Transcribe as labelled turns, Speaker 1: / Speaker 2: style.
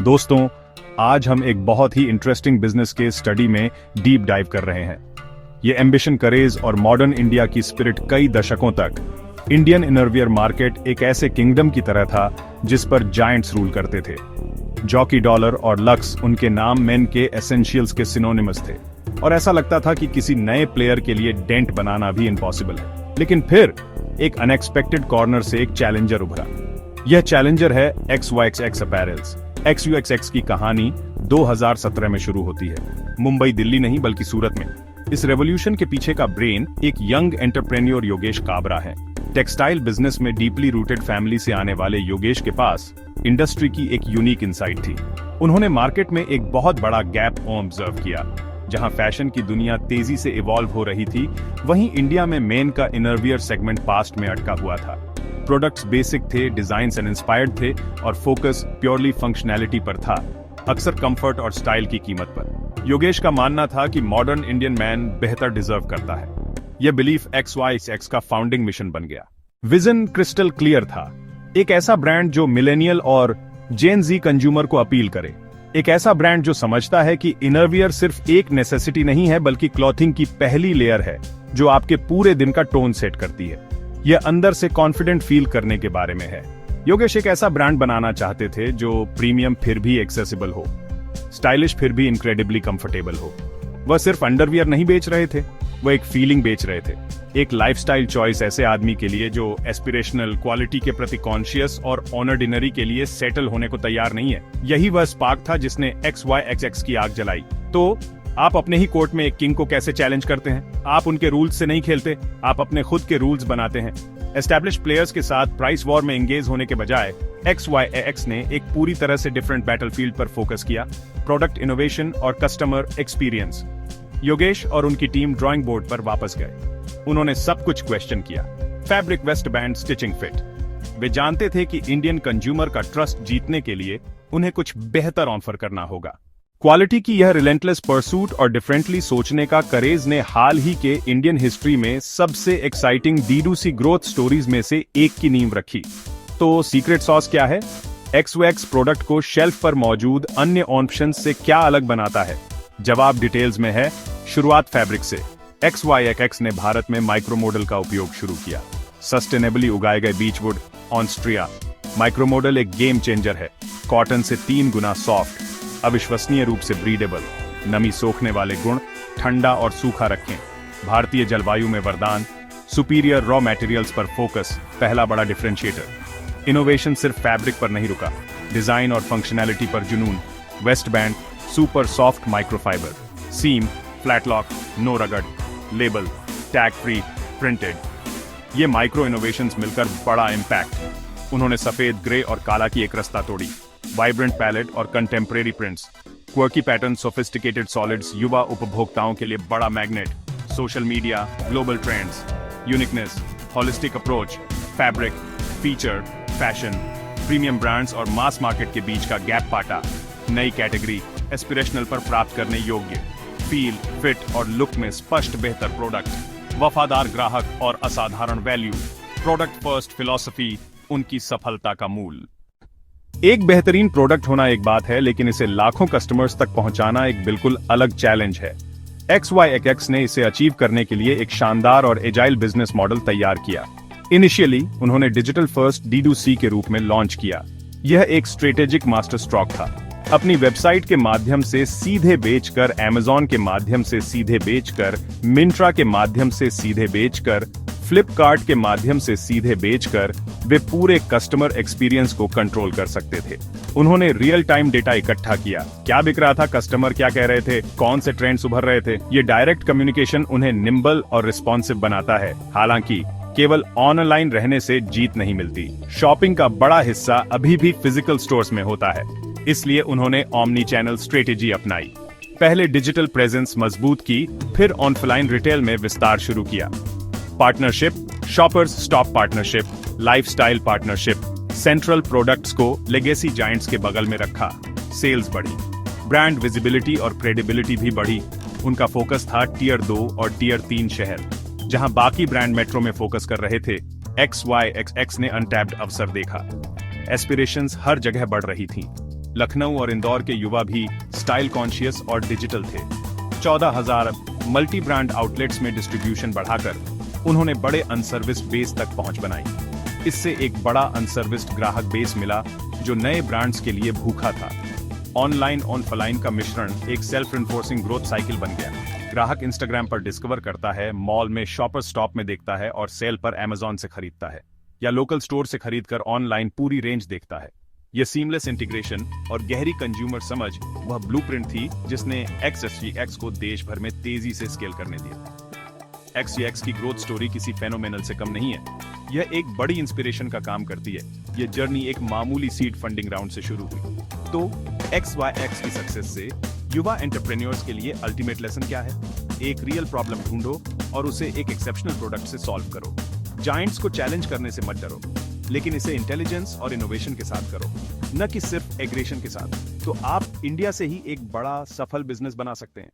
Speaker 1: दोस्तों, आज हम एक बहुत ही इंटरेस्टिंग बिजनेस के स्टडी में डीप डाइव कर रहे हैं। ये एम्बिशन, करेज और मॉडर्न इंडिया की स्पिरिट कई दशकों तक इंडियन इनरवियर मार्केट एक ऐसे किंगडम की तरह था जिस पर जायंट्स रूल करते थे। जॉकी डॉलर और लक्स उनके नाम मेन के एसेंशियल्स के सिनोनिमस थे और ऐसा लगता था कि किसी नए प्लेयर के लिए डेंट बनाना भी इम्पॉसिबल है। लेकिन फिर एक अनएक्सपेक्टेड कॉर्नर से एक चैलेंजर उभरा। यह चैलेंजर है XYXX अपैरल्स। XYXX की कहानी 2017 में शुरू होती है, मुंबई दिल्ली नहीं बल्कि सूरत में। इस रेवोल्यूशन के पीछे का ब्रेन एक यंग एंटरप्रेन्योर योगेश काबरा है। टेक्सटाइल बिजनेस में डीपली रूटेड फैमिली से आने वाले योगेश के पास इंडस्ट्री की एक यूनिक इंसाइट थी। उन्होंने मार्केट में एक बहुत बड़ा गैप ऑब्जर्व किया। जहां फैशन की दुनिया तेजी से इवॉल्व हो रही थी, वहीं इंडिया में मेन का इनरवियर सेगमेंट पास्ट में अटका हुआ था। प्रोडक्ट्स बेसिक थे, डिजाइन्स इंस्पायर्ड थे और फोकस प्योरली फंक्शनैलिटी पर था, अक्सर कंफर्ट और स्टाइल की कीमत पर। योगेश का मानना था कि मॉडर्न इंडियन मैन बेहतर डिजर्व करता है। यह बिलीफ XYXX का फाउंडिंग मिशन बन गया। विजन क्रिस्टल क्लियर था, एक ऐसा ब्रांड जो मिलेनियल और जेन जी कंज्यूमर को अपील करे। एक ऐसा ब्रांड जो समझता है कि इनरवियर सिर्फ एक नेसेसिटी नहीं है बल्कि क्लॉथिंग की पहली लेयर है जो आपके पूरे दिन का टोन सेट करती है। यह अंदर से कॉन्फिडेंट फील करने के बारे में है। योगेश एक ऐसा ब्रांड बनाना चाहते थे जो प्रीमियम फिर भी एक्सेसिबल हो, स्टाइलिश फिर भी इनक्रेडिबली कंफर्टेबल हो। वह सिर्फ अंडरवियर नहीं बेच रहे थे, वह एक फीलिंग बेच रहे थे, एक लाइफस्टाइल चॉइस ऐसे आदमी के लिए जो एस्पिरेशनल, क्वालिटी के प्रति कॉन्शियस और ऑर्डिनरी के लिए सेटल होने को तैयार नहीं है। यही वह स्पार्क था जिसने XYXX की आग जलाई। तो आप अपने ही कोर्ट में एक किंग को कैसे चैलेंज करते हैं? आप उनके रूल्स से नहीं खेलते, आप अपने खुद के रूल्स बनाते हैं। एस्टैब्लिश प्लेयर्स के साथ प्राइस वॉर में एंगेज होने के बजाय XYXX ने एक पूरी तरह से डिफरेंट बैटलफील्ड पर फोकस किया, प्रोडक्ट इनोवेशन और कस्टमर एक्सपीरियंस। योगेश और उनकी टीम ड्राइंग बोर्ड पर वापस गए। उन्होंने सब कुछ क्वेश्चन किया। Fabric, waist band, stitching, fit. वे जानते थे कि इंडियन कंज्यूमर का ट्रस्ट जीतने के लिए उन्हें कुछ बेहतर ऑफर करना होगा। क्वालिटी की यह रिलेंटलेस परसूट और डिफरेंटली सोचने का करेज ने हाल ही के इंडियन हिस्ट्री में सबसे एक्साइटिंग D2C ग्रोथ स्टोरीज में से एक की नींव रखी। तो सीक्रेट सॉस क्या है? XYX प्रोडक्ट को शेल्फ पर मौजूद अन्य ऑप्शंस से क्या अलग बनाता है? जवाब डिटेल्स में है। शुरुआत फैब्रिक से। XYXX ने भारत में माइक्रोमोडल का उपयोग शुरू किया। सस्टेनेबली उगाए गए बीचवुड, ऑन्स्ट्रिया। माइक्रोमोडल एक गेम चेंजर है। कॉटन से 3 गुना सॉफ्ट, अविश्वसनीय रूप से ब्रीडेबल, नमी सोखने वाले गुण, ठंडा और सूखा रखें, भारतीय जलवायु में वरदान, सुपीरियर रॉ मटेरियल्स पर फोकस, पहला बड़ा डिफरेंशिएटर। इनोवेशन सिर्फ फैब्रिक पर नहीं रुका, डिजाइन और फंक्शनैलिटी पर जुनून। Waist band, super soft microfiber, seam, flat lock, no रगड़, लेबल, टैग फ्री, प्रिंटेड। ये माइक्रो इनोवेशंस मिलकर बड़ा इम्पैक्ट। उन्होंने सफेद, ग्रे और काला की एक रास्ता तोड़ी। वाइब्रेंट पैलेट और contemporary prints, quirky pattern, sophisticated solids, युवा उपभोक्ताओं के लिए बड़ा magnet. Social media, global trends, uniqueness, holistic approach, fabric, feature, fashion, premium brands और मास मार्केट के बीच का गैप पाटा। नई कैटेगरी, एस्पिरेशनल पर प्राप्त करने योग्य, फील, फिट और लुक में स्पष्ट बेहतर प्रोडक्ट, वफादार ग्राहक और असाधारण वैल्यू। प्रोडक्ट फर्स्ट फिलॉसफी उनकी सफलता का मूल। एक बेहतरीन प्रोडक्ट होना एक बात है, लेकिन इसे लाखों कस्टमर्स तक पहुंचाना एक बिल्कुल अलग चैलेंज है। XYXX ने इसे अचीव करने के लिए एक शानदार और एजाइल बिजनेस मॉडल तैयार किया। इनिशियली उन्होंने डिजिटल फर्स्ट D2C के रूप में लॉन्च किया। यह एक स्ट्रेटेजिक मास्टर स्ट्रोक था। अपनी वेबसाइट के माध्यम से सीधे बेचकर, Amazon के माध्यम से सीधे बेचकर, मिंत्रा के माध्यम से सीधे बेचकर, फ्लिपकार्ट के माध्यम से सीधे बेचकर वे पूरे कस्टमर एक्सपीरियंस को कंट्रोल कर सकते थे। उन्होंने रियल टाइम डेटा इकट्ठा किया। क्या बिक रहा था, कस्टमर क्या कह रहे थे, कौन से ट्रेंड्स उभर रहे थे। ये डायरेक्ट कम्युनिकेशन उन्हें निम्बल और रिस्पॉन्सिव बनाता है। हालांकि केवल ऑनलाइन रहने से जीत नहीं मिलती। शॉपिंग का बड़ा हिस्सा अभी भी फिजिकल स्टोर्स में होता है, इसलिए उन्होंने ऑमनी चैनल स्ट्रेटेजी अपनाई। पहले डिजिटल प्रेजेंस मजबूत की, फिर ऑनलाइन रिटेल में विस्तार शुरू किया। Partnership, shoppers stop partnership, lifestyle partnership, central products को लेगेसी जायंट्स के बगल में रखा। सेल्स बढ़ी, ब्रांड विजिबिलिटी और क्रेडिबिलिटी भी बढ़ी। उनका फोकस था टियर 2 और टियर 3 शहर, जहां बाकी ब्रांड मेट्रो में फोकस कर रहे थे। XYXX ने अनटैप्ड अवसर देखा। एस्पिरेशंस हर जगह बढ़ रही थी। लखनऊ और इंदौर के युवा भी स्टाइल कॉन्शियस और डिजिटल थे। 14,000 मल्टी ब्रांड आउटलेट्स में डिस्ट्रीब्यूशन बढ़ाकर उन्होंने बड़े अनसर्विस्ड बेस तक पहुंच बनाई। इससे एक बड़ा अनसर्विस्ड ग्राहक बेस मिला जो नए ब्रांड्स के लिए भूखा था। ऑनलाइन ऑफलाइन का मिश्रण एक सेल्फ रिन्फोर्सिंग ग्रोथ साइकिल बन गया। ग्राहक इंस्टाग्राम पर डिस्कवर करता है, मॉल में शॉपर स्टॉप में देखता है और सेल पर अमेज़न से खरीदता है या लोकल स्टोर से खरीदकर ऑनलाइन पूरी रेंज देखता है। यह सीमलेस इंटीग्रेशन और गहरी कंज्यूमर समझ वह ब्लूप्रिंट थी जिसने XSGX को देश भर में तेजी से स्केल करने दिया। XGX की ग्रोथ स्टोरी किसी फेनोमेनल से कम नहीं है। यह एक बड़ी इंस्पिरेशन का काम करती है। यह जर्नी एक मामूली सीड फंडिंग राउंड से शुरू हुई। तो XYX की सक्सेस से युवा एंटरप्रेन्योर्स के लिए अल्टीमेट लेसन क्या है? एक रियल प्रॉब्लम ढूंढो और उसे एक एक्सेप्शनल प्रोडक्ट से सॉल्व करो। जायंट्स को चैलेंज करने से मत डरो, लेकिन इसे इंटेलिजेंस और इनोवेशन के साथ करो, न कि सिर्फ एग्रेशन के साथ। तो आप इंडिया से ही एक बड़ा सफल बिजनेस बना सकते हैं।